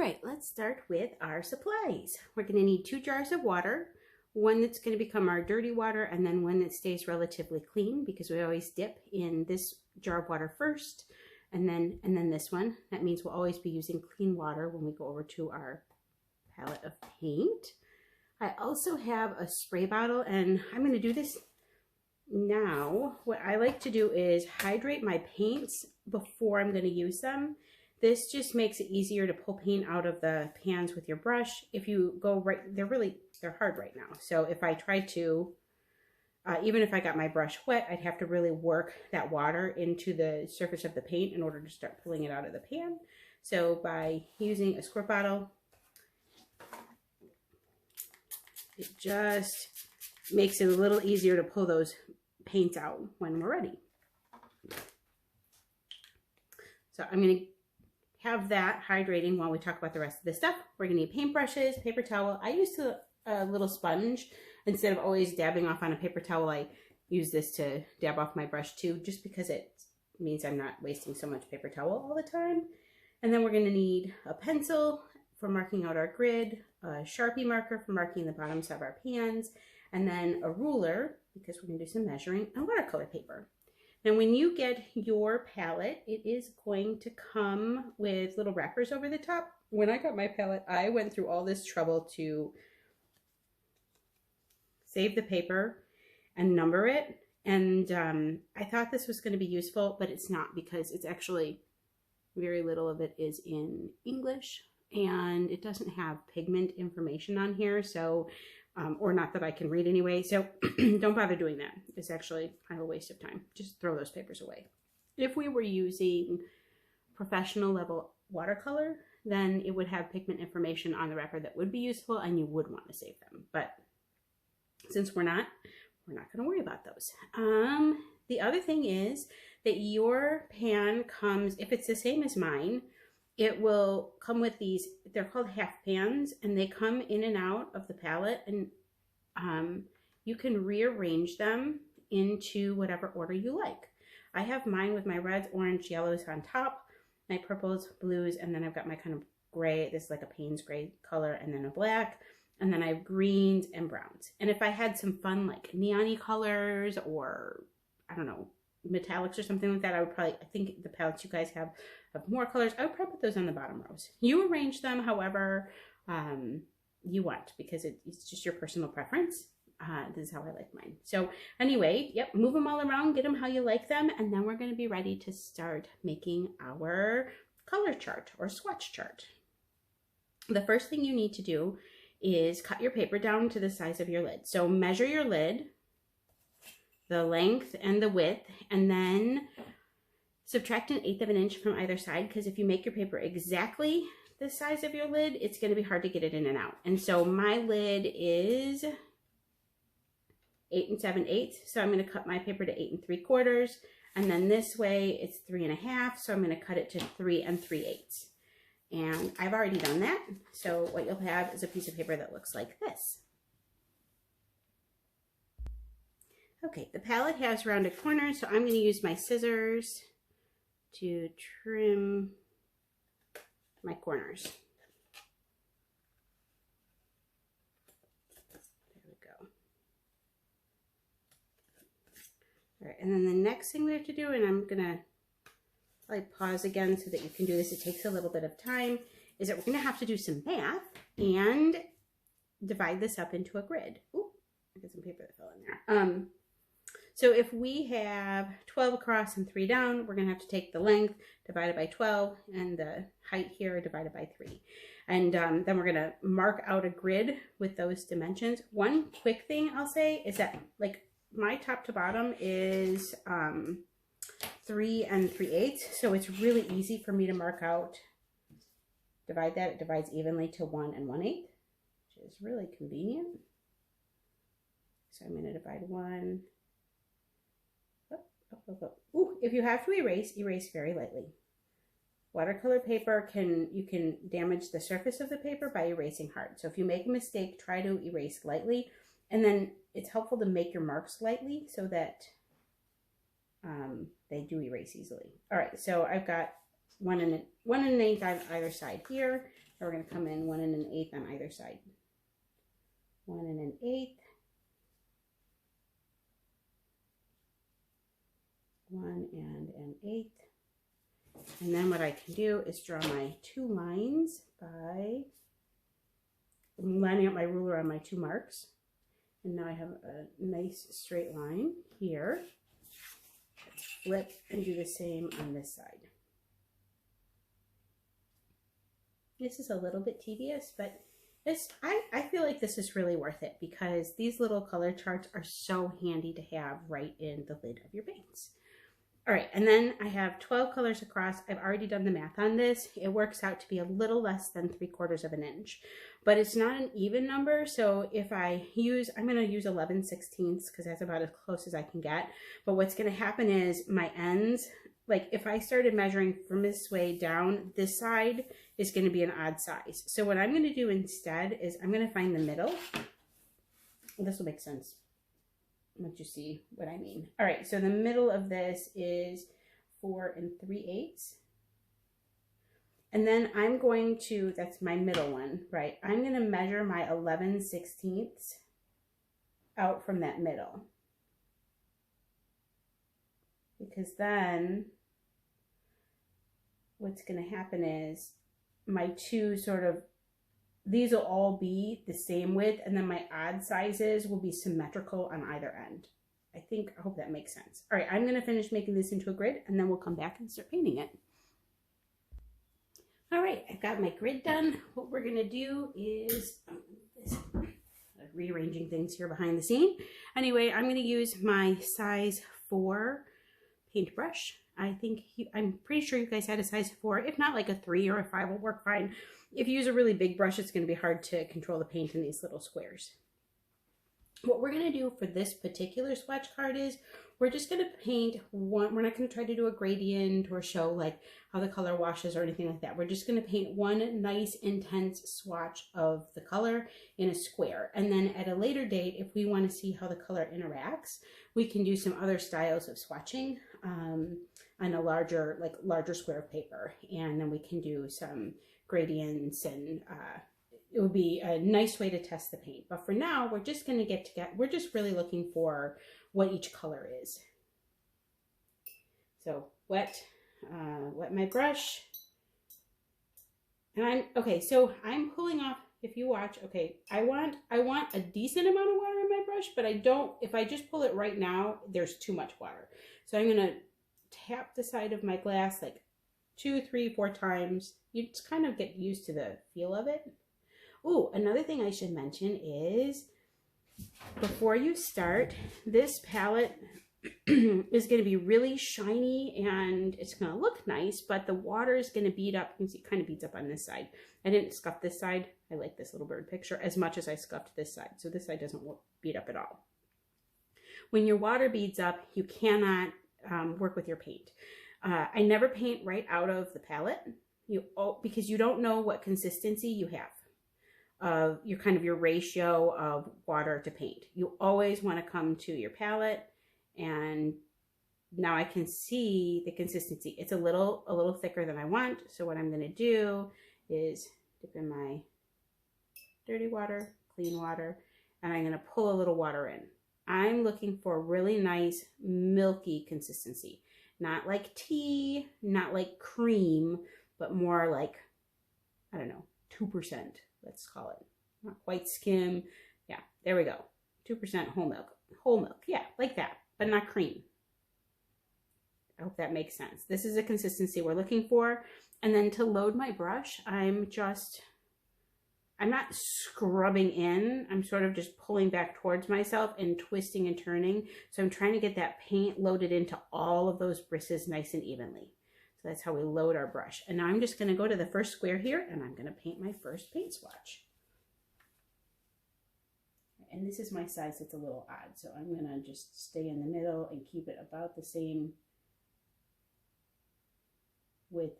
right, let's start with our supplies. We're going to need 2 jars of water, one that's going to become our dirty water, and then one that stays relatively clean, because we always dip in this jar of water first, and then this one. That means we'll always be using clean water when we go over to our palette of paint. I also have a spray bottle, and I'm going to do this now. What I like to do is hydrate my paints before I'm going to use them. This just makes it easier to pull paint out of the pans with your brush. If you go right, they're hard right now. So if I try to, even if I got my brush wet, I'd have to really work that water into the surface of the paint in order to start pulling it out of the pan. So by using a squirt bottle, it just makes it a little easier to pull those paints out when we're ready. So I'm going to have that hydrating while we talk about the rest of the stuff. We're going to need paintbrushes, paper towel. I used a little sponge. Instead of always dabbing off on a paper towel, I use this to dab off my brush too, just because it means I'm not wasting so much paper towel all the time. And then we're going to need a pencil for marking out our grid, a Sharpie marker for marking the bottoms of our pans, and then a ruler, because we're going to do some measuring, and watercolor paper. Now, when you get your palette, it is going to come with little wrappers over the top. When I got my palette, I went through all this trouble to save the paper and number it. And I thought this was going to be useful, but it's not, because it's actually very little of it is in English, and it doesn't have pigment information on here. So or not that I can read anyway, so don't bother doing that. It's actually kind of a waste of time. Just throw those papers away. If we were using professional level watercolor, then it would have pigment information on the wrapper that would be useful, and you would want to save them. But since we're not going to worry about those. The other thing is that your pan comes, if it's the same as mine, it will come with these, they're called half pans, and they come in and out of the palette, and you can rearrange them into whatever order you like. I have mine with my reds, orange, yellows on top, my purples, blues, and then I've got my kind of gray, this is like a Payne's gray color, and then a black, and then I have greens and browns. And if I had some fun like neon-y colors, or I don't know, metallics or something like that, I think the palettes you guys have more colors, I would probably put those on the bottom rows. You arrange them however you want, because it's just your personal preference. This is how I like mine. So anyway, yep, move them all around, get them how you like them, and then we're going to be ready to start making our color chart or swatch chart. The first thing you need to do is cut your paper down to the size of your lid. So measure your lid, the length and the width, and then subtract 1/8 of an inch from either side, because if you make your paper exactly the size of your lid, it's going to be hard to get it in and out. And so my lid is 8 7/8, so I'm going to cut my paper to 8 3/4, and then this way it's 3 1/2, so I'm going to cut it to 3 3/8. And I've already done that, so what you'll have is a piece of paper that looks like this. Okay, the palette has rounded corners, so I'm going to use my scissors to trim my corners. There we go. All right, and then the next thing we have to do, and I'm going to probably pause again so that you can do this, it takes a little bit of time, is that we're going to have to do some math and divide this up into a grid. Ooh, I got some paper that fell in there. So if we have 12 across and 3 down, we're going to have to take the length divided by 12 and the height here divided by 3. And then we're going to mark out a grid with those dimensions. One quick thing I'll say is that, like, my top to bottom is 3 3/8, so it's really easy for me to mark out, divide that, it divides evenly to 1 1/8, which is really convenient. So I'm going to divide 1. Ooh, if you have to erase, erase very lightly. Watercolor paper you can damage the surface of the paper by erasing hard. So if you make a mistake, try to erase lightly, and then it's helpful to make your marks lightly so that they do erase easily. All right, so I've got 1 1/8 on either side here. So we're going to come in 1 1/8 on either side. 1 1/8. 1 1/8. And then what I can do is draw my 2 lines by lining up my ruler on my 2 marks. And now I have a nice straight line here. Let's flip and do the same on this side. This is a little bit tedious, but I feel like this is really worth it because these little color charts are so handy to have right in the lid of your paints. All right, and then I have 12 colors across. I've already done the math on this. It works out to be a little less than 3/4 of an inch, but it's not an even number. So if I'm going to use 11/16 because that's about as close as I can get. But what's going to happen is my ends, like if I started measuring from this way down, this side is going to be an odd size. So what I'm going to do instead is I'm going to find the middle. This will make sense once you see what I mean. All right, so the middle of this is 4 3/8. And then I'm going to, that's my middle one, right? I'm going to measure my 11/16 out from that middle. Because then what's going to happen is my two sort of, these will all be the same width, and then my odd sizes will be symmetrical on either end. I hope that makes sense. All right, I'm going to finish making this into a grid, and then we'll come back and start painting it. All right, I've got my grid done. What we're going to do is, rearranging things here behind the scene. Anyway, I'm going to use my size 4 paintbrush. I'm pretty sure you guys had a size 4. If not, like a 3 or a 5 will work fine. If you use a really big brush, it's going to be hard to control the paint in these little squares. What we're going to do for this particular swatch card is we're just going to paint one. We're not going to try to do a gradient or show like how the color washes or anything like that. We're just going to paint one nice intense swatch of the color in a square. And then at a later date, if we want to see how the color interacts, we can do some other styles of swatching on a larger square of paper. And then we can do some gradients, and it would be a nice way to test the paint. But for now, we're just going to we're just really looking for what each color is. So wet my brush, and I'm pulling off. If you watch, okay, I want a decent amount of water in my brush, but I don't. If I just pull it right now, there's too much water. So I'm gonna tap the side of my glass like 2, 3, 4 times. You just kind of get used to the feel of it. Ooh, another thing I should mention is before you start, this palette is going to be really shiny and it's going to look nice, but the water is going to bead up. You can see it kind of beads up on this side. I didn't scuff this side. I like this little bird picture as much as I scuffed this side. So this side doesn't bead up at all. When your water beads up, you cannot work with your paint. I never paint right out of the palette because you don't know what consistency you have. Your ratio of water to paint. You always want to come to your palette, and now I can see the consistency. It's a little thicker than I want. So what I'm going to do is dip in my dirty water, clean water, and I'm going to pull a little water in. I'm looking for really nice milky consistency, not like tea, not like cream, but more like, I don't know, 2%. Let's call it. Not quite skim. Yeah, there we go. 2% whole milk. Whole milk. Yeah, like that, but not cream. I hope that makes sense. This is a consistency we're looking for. And then to load my brush, I'm not scrubbing in. I'm sort of just pulling back towards myself and twisting and turning. So I'm trying to get that paint loaded into all of those bristles nice and evenly. So that's how we load our brush. And now I'm just going to go to the first square here, and I'm going to paint my first paint swatch. And this is my size that's a little odd, so I'm going to just stay in the middle and keep it about the same width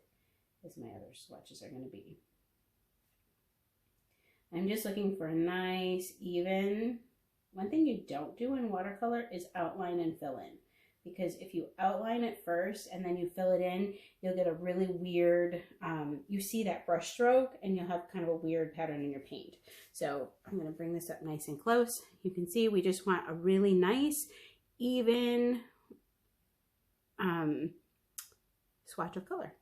as my other swatches are going to be. I'm just looking for a nice, even. One thing you don't do in watercolor is outline and fill in. because if you outline it first and then you fill it in, you'll get a really weird, you see that brush stroke and you'll have kind of a weird pattern in your paint. So I'm going to bring this up nice and close. You can see we just want a really nice, even swatch of color.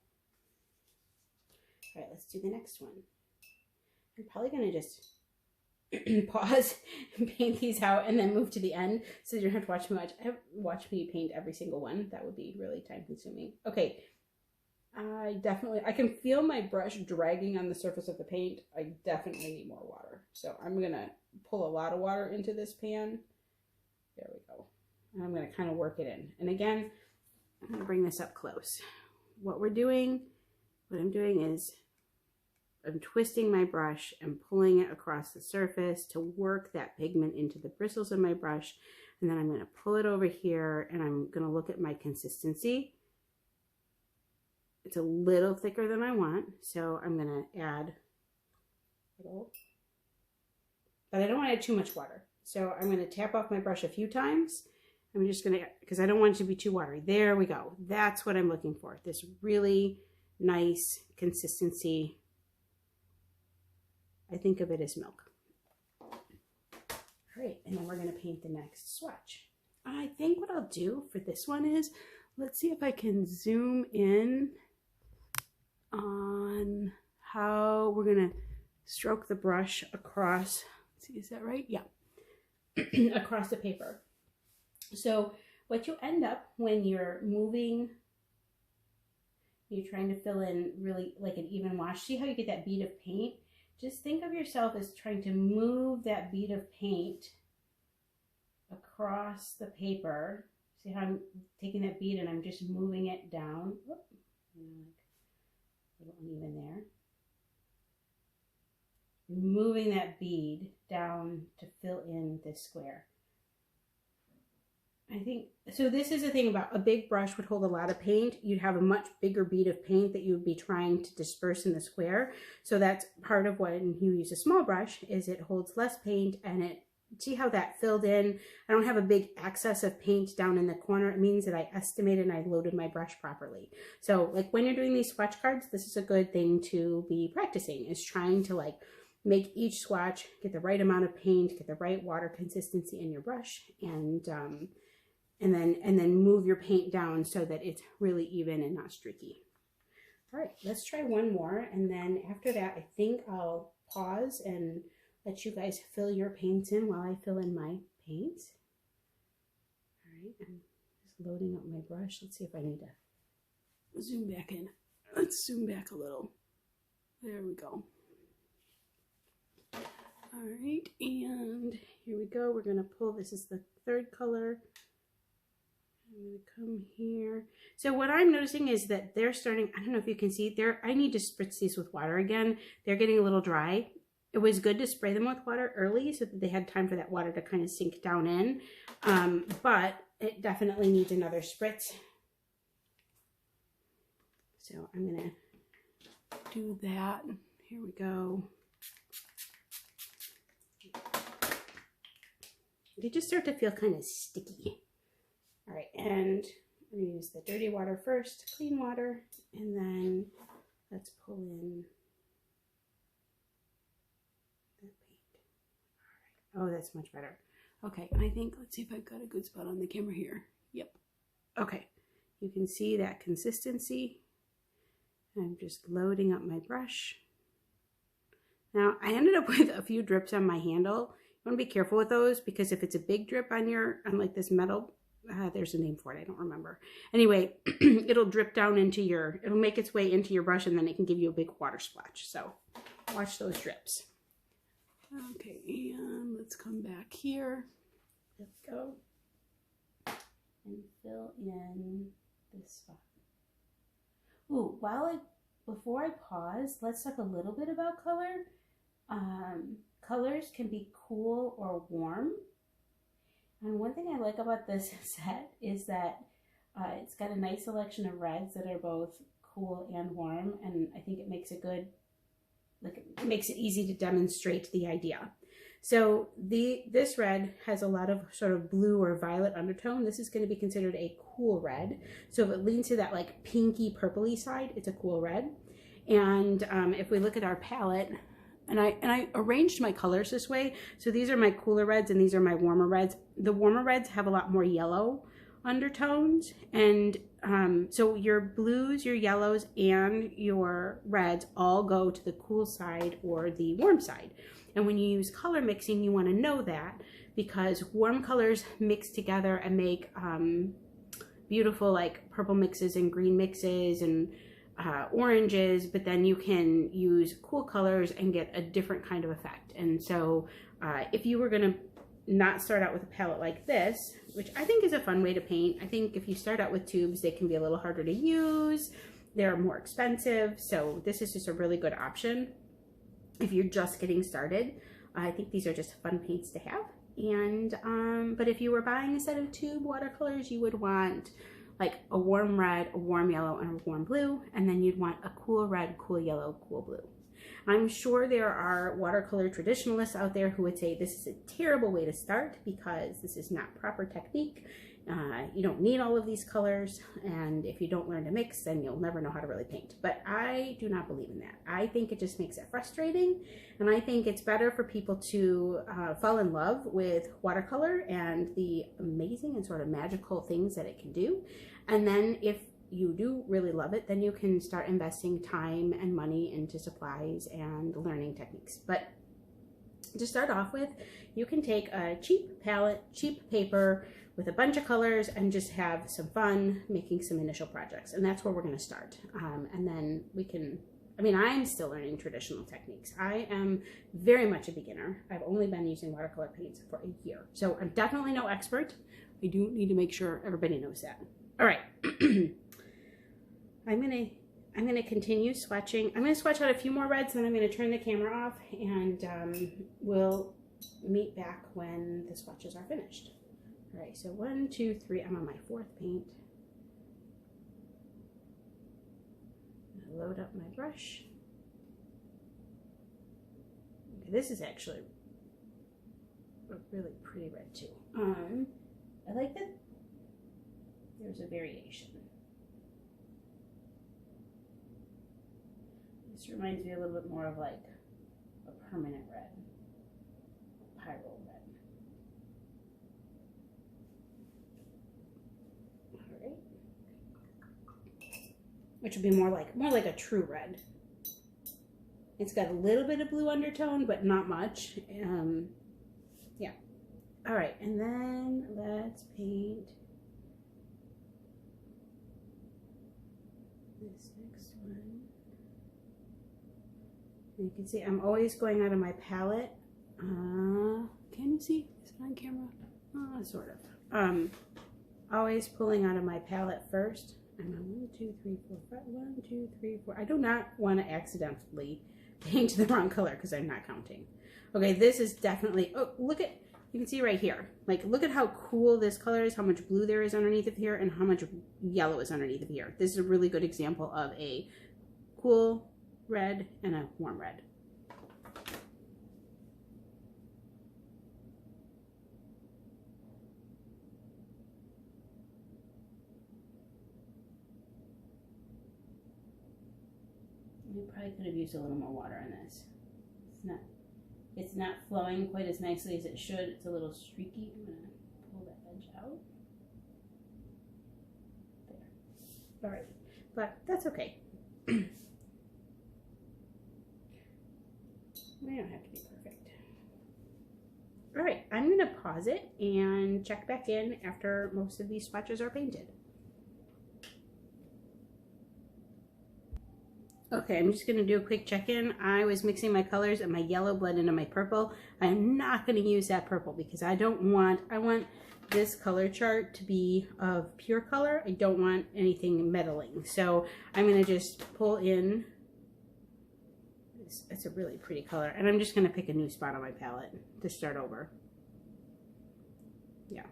All right, let's do the next one. I'm probably going to just pause and paint these out and then move to the end so you don't have to watch me paint every single one. That would be really time consuming. Okay, I can feel my brush dragging on the surface of the paint. I definitely need more water. So I'm going to pull a lot of water into this pan. There we go. And I'm going to kind of work it in. And again, I'm going to bring this up close. What I'm doing is I'm twisting my brush and pulling it across the surface to work that pigment into the bristles of my brush. And then I'm going to pull it over here and I'm going to look at my consistency. It's a little thicker than I want, so I'm going to add a little, but I don't want to add too much water. So I'm going to tap off my brush a few times. I'm just going to, because I don't want it to be too watery. There we go. That's what I'm looking for. This really nice consistency. I think of it as milk. All right, and then we're going to paint the next swatch. I think what I'll do for this one is, let's see if I can zoom in on how we're going to stroke the brush across. Let's see, is that right? Yeah. Across the paper. So what you end up when you're moving, you're trying to fill in really like an even wash. See how you get that bead of paint? Just think of yourself as trying to move that bead of paint across the paper. See how I'm taking that bead and I'm just moving it down. Whoop, a little uneven there. Moving that bead down to fill in this square. I think, so this is the thing about a big brush would hold a lot of paint. You'd have a much bigger bead of paint that you would be trying to disperse in the square. So that's part of when you use a small brush, is it holds less paint and it, see how that filled in? I don't have a big excess of paint down in the corner. It means that I estimated and I loaded my brush properly. So like when you're doing these swatch cards, this is a good thing to be practicing, is trying to like make each swatch, get the right amount of paint, get the right water consistency in your brush, and then move your paint down so that it's really even and not streaky. All right, let's try one more. And then after that, I think I'll pause and let you guys fill your paints in while I fill in my paints. All right, I'm just loading up my brush. Let's see if I need to zoom back in. Let's zoom back a little. There we go. All right, and here we go. We're gonna pull, this is the third color. I'm going to come here. So what I'm noticing is that they're starting, I don't know if you can see, I need to spritz these with water again. They're getting a little dry. It was good to spray them with water early so that they had time for that water to kind of sink down in. But it definitely needs another spritz. So I'm going to do that. Here we go. They just start to feel kind of sticky. All right, and I'm going to use the dirty water first, clean water, and then let's pull in that paint. All right. Oh, that's much better. Okay, and I think, let's see if I've got a good spot on the camera here. Yep. Okay, you can see that consistency. I'm just loading up my brush. Now, I ended up with a few drips on my handle. You want to be careful with those, because if it's a big drip on like this metal, there's a name for it, I don't remember. Anyway, it'll drip down into it'll make its way into your brush, and then it can give you a big water splash. So watch those drips. Okay, and let's come back here. Let's go and fill in this spot. Ooh, before I pause, let's talk a little bit about color. Colors can be cool or warm. And one thing I like about this set is that it's got a nice selection of reds that are both cool and warm, and I think it makes it good, like it makes it easy to demonstrate the idea. So this red has a lot of sort of blue or violet undertone. This is going to be considered a cool red. So if it leans to that like pinky purpley side, it's a cool red. And if we look at our palette, and I arranged my colors this way. So these are my cooler reds and these are my warmer reds. The warmer reds have a lot more yellow undertones, and so your blues, your yellows, and your reds all go to the cool side or the warm side. And when you use color mixing, you want to know that, because warm colors mix together and make beautiful like purple mixes and green mixes and oranges, but then you can use cool colors and get a different kind of effect. And so if you were going to not start out with a palette like this, which I think is a fun way to paint. I think if you start out with tubes, they can be a little harder to use. They're more expensive. So this is just a really good option if you're just getting started. I think these are just fun paints to have. And but if you were buying a set of tube watercolors, you would want like a warm red, a warm yellow, and a warm blue, and then you'd want a cool red, cool yellow, cool blue. I'm sure there are watercolor traditionalists out there who would say this is a terrible way to start because this is not proper technique. You don't need all of these colors, and if you don't learn to mix, then you'll never know how to really paint. But I do not believe in that. I think it just makes it frustrating, and I think it's better for people to fall in love with watercolor and the amazing and sort of magical things that it can do. And then if you do really love it, then you can start investing time and money into supplies and learning techniques. But to start off with, you can take a cheap palette, cheap paper with a bunch of colors and just have some fun making some initial projects. And that's where we're going to start. And then we can, I mean, I'm still learning traditional techniques. I am very much a beginner. I've only been using watercolor paints for a year. So I'm definitely no expert. I do need to make sure everybody knows that. All right. I'm gonna continue swatching. I'm gonna swatch out a few more reds, and then I'm gonna turn the camera off, and we'll meet back when the swatches are finished. All right, so 1, 2, 3. I'm on my 4th paint. I'm gonna load up my brush. Okay, this is actually a really pretty red too. I like that there's a variation. This reminds me a little bit more of like a permanent red, a pyro red. All right, which would be more like a true red. It's got a little bit of blue undertone, but not much. Yeah. All right, and then let's paint this next one. And you can see I'm always going out of my palette. Can you see? Is it on camera? Sort of. Always pulling out of my palette first. I'm on 1, 2, 3, 4, 5. 1, 2, 3, 4. I do not want to accidentally paint the wrong color because I'm not counting. Okay, this is definitely. Oh, look at. You can see right here. Like, look at how cool this color is. How much blue there is underneath of here, and how much yellow is underneath of here. This is a really good example of a cool red and a warm red. You probably could have used a little more water on this. It's not flowing quite as nicely as it should. It's a little streaky. I'm gonna pull that edge out. There. All right, but that's okay. We don't have to be perfect. All right, I'm gonna pause it and check back in after most of these swatches are painted. Okay, I'm just gonna do a quick check-in. I was mixing my colors and my yellow blend into my purple. I'm not gonna use that purple because I want this color chart to be of pure color. I don't want anything meddling. So I'm gonna just pull in, it's a really pretty color, and I'm just gonna pick a new spot on my palette to start over. Yeah.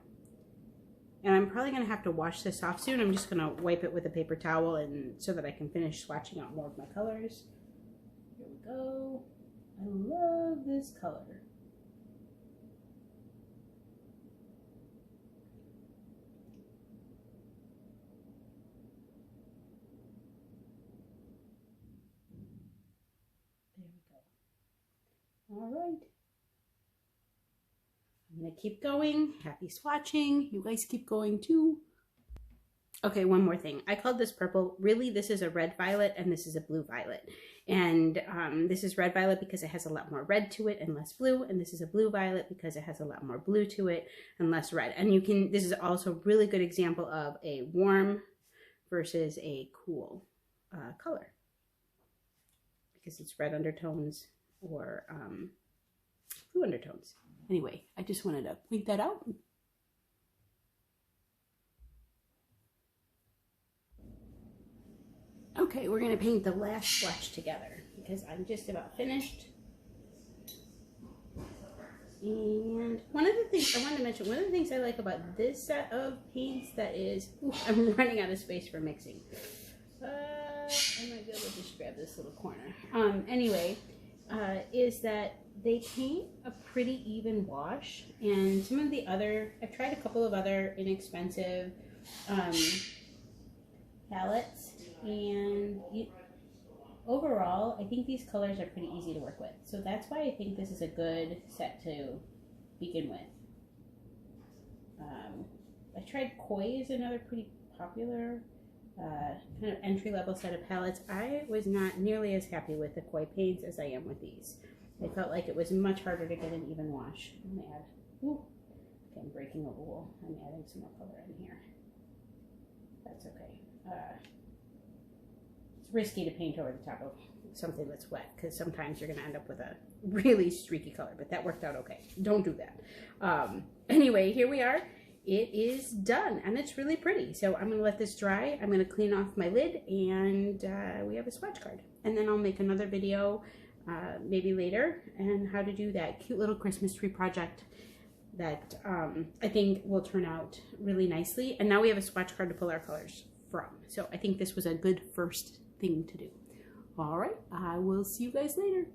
And I'm probably going to have to wash this off soon. I'm just going to wipe it with a paper towel and so that I can finish swatching out more of my colors. Here we go. I love this color. All right. I'm going to keep going. Happy swatching. You guys keep going too. Okay, one more thing. I called this purple. Really, this is a red violet and this is a blue violet. And this is red violet because it has a lot more red to it and less blue. And this is a blue violet because it has a lot more blue to it and less red. And you can, this is also a really good example of a warm versus a cool color. Because it's red undertones or blue undertones. Anyway, I just wanted to point that out. Okay, we're going to paint the last swatch together because I'm just about finished. And one of the things I wanted to mention, one of the things I like about this set of paints that is, ooh, I'm running out of space for mixing. I might be able to just grab this little corner. Anyway, is that they paint a pretty even wash. And some of the other, I've tried a couple of other inexpensive palettes. And overall, I think these colors are pretty easy to work with. So that's why I think this is a good set to begin with. I tried Koi is another pretty popular kind of entry-level set of palettes. I was not nearly as happy with the Koi paints as I am with these. I felt like it was much harder to get an even wash. I'm going to add, ooh, okay, I'm breaking a rule. I'm adding some more color in here. That's okay. It's risky to paint over the top of something that's wet because sometimes you're going to end up with a really streaky color, but that worked out okay. Don't do that. Anyway, here we are. It is done and it's really pretty. So I'm going to let this dry. I'm going to clean off my lid and we have a swatch card. And then I'll make another video maybe later and how to do that cute little Christmas tree project that I think will turn out really nicely. And now we have a swatch card to pull our colors from. So I think this was a good first thing to do. All right, I will see you guys later.